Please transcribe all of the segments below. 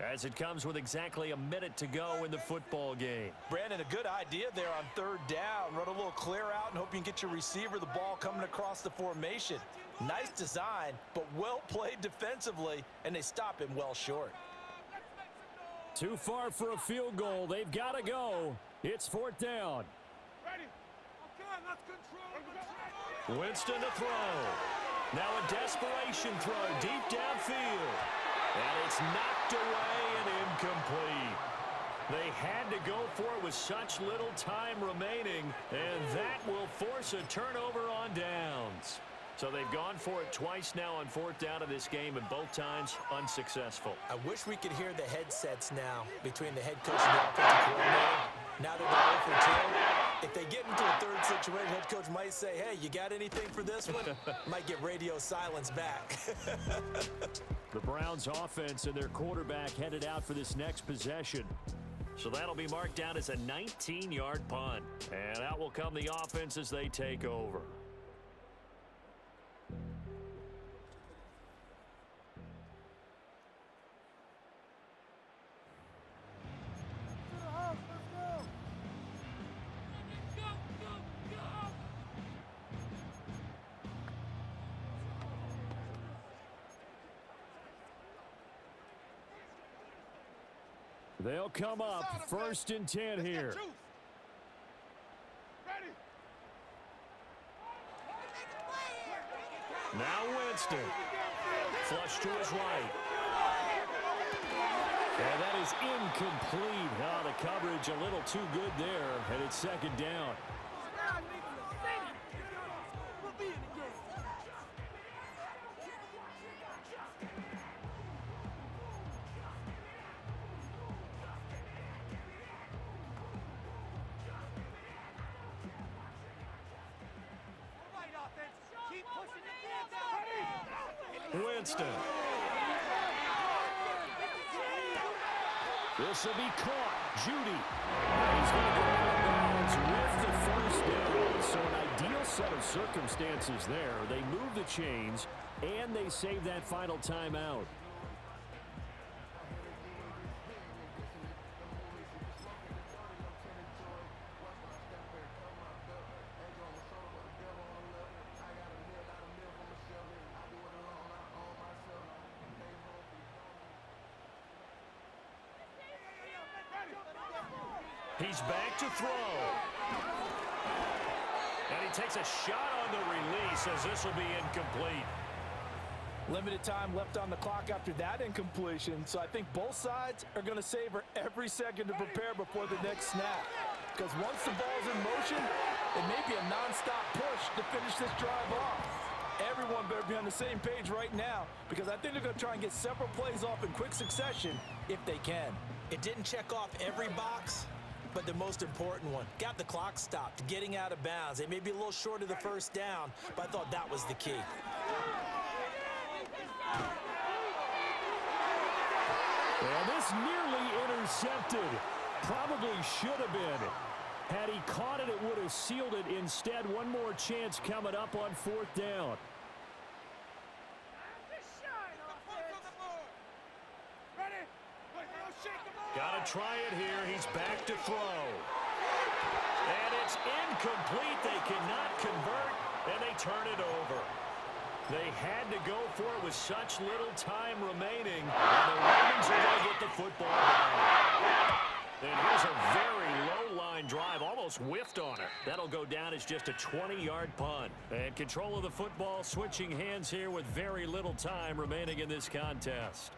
as it comes with exactly a minute to go in the football game. Brandon, a good idea there on third down. Run a little clear out and hope you can get your receiver the ball coming across the formation. Nice design, but well played defensively, and they stop him well short. Too far for a field goal. They've got to go. It's fourth down. Ready. Okay, let's control. Winston to throw. Now a desperation throw deep downfield. And it's knocked away and incomplete. They had to go for it with such little time remaining, and that will force a turnover on downs. So they've gone for it twice now on fourth down of this game, and both times unsuccessful. I wish we could hear the headsets now between the head coach and the offensive coordinator. Now that they're 0 for 2, if they get into a third situation, head coach might say, hey, you got anything for this one? Might get radio silence back. The Browns offense and their quarterback headed out for this next possession. So that'll be marked down as a 19-yard punt. And out will come the offense as they take over. They'll come up first and 10 here. Now Winston. Flush to his right. And that is incomplete. Oh, the coverage a little too good there, and it's second down. Winston. This will be caught. Judy. And he's going to go out of bounds with the first down. So an ideal set of circumstances there. They move the chains, and they save that final timeout. He's back to throw. And he takes a shot on the release as this will be incomplete. Limited time left on the clock after that incompletion, so I think both sides are going to savor every second to prepare before the next snap. Because once the ball's in motion, it may be a nonstop push to finish this drive off. Everyone better be on the same page right now, because I think they're going to try and get several plays off in quick succession if they can. It didn't check off every box, but the most important one. Got the clock stopped, getting out of bounds. They may be a little short of the first down, but I thought that was the key. And this nearly intercepted. Probably should have been. Had he caught it, it would have sealed it. Instead, one more chance coming up on fourth down. Got to try it here. He's back to throw. And it's incomplete. They cannot convert, and they turn it over. They had to go for it with such little time remaining, and the Ravens are going to get the football back. And here's a very low-line drive, almost whiffed on it. That'll go down as just a 20-yard punt. And control of the football switching hands here with very little time remaining in this contest.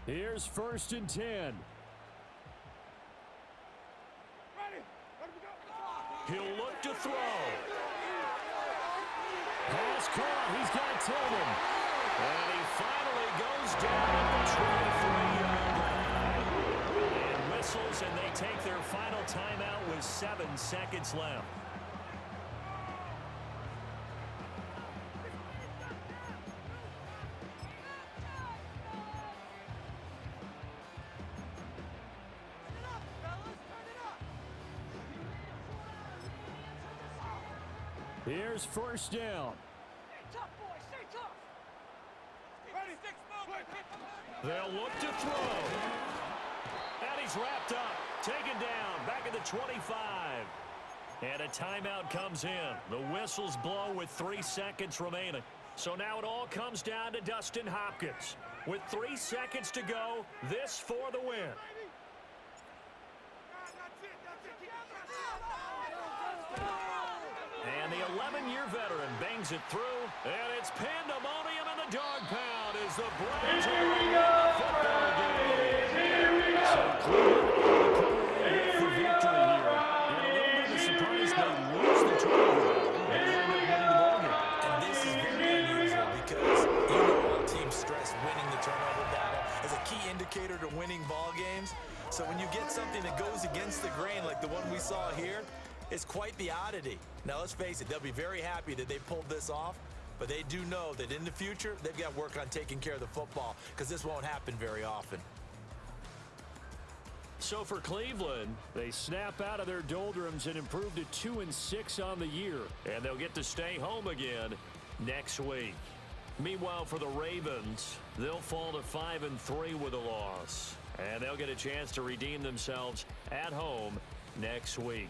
Here's first and 10. He'll look to throw. Pass caught. He's got Tillman. And he finally goes down at the 23-yard line. And whistles, and they take their final timeout with 7 seconds left. Here's first down. Stay tough, boys. Stay tough. Ready. 6 movement. They'll look to throw. And he's wrapped up. Taken down. Back at the 25. And a timeout comes in. The whistles blow with 3 seconds remaining. So now it all comes down to Dustin Hopkins. With 3 seconds to go, this for the win. And the 11-year veteran bangs it through, and it's pandemonium in the dog pound as the Browns are in the football game. So Cleveland with the victory here. And a little bit of a surprise, they lose the turnover. They end up winning the ball game. And this is very unusual because you know all teams stress winning the turnover battle as a key indicator to winning ball games. So when you get something that goes against the grain like the one we saw here, it's quite the oddity. Now, let's face it, they'll be very happy that they pulled this off, but they do know that in the future, they've got to work on taking care of the football because this won't happen very often. So for Cleveland, they snap out of their doldrums and improve to 2-6 on the year. And they'll get to stay home again next week. Meanwhile, for the Ravens, they'll fall to 5-3 with a loss. And they'll get a chance to redeem themselves at home next week.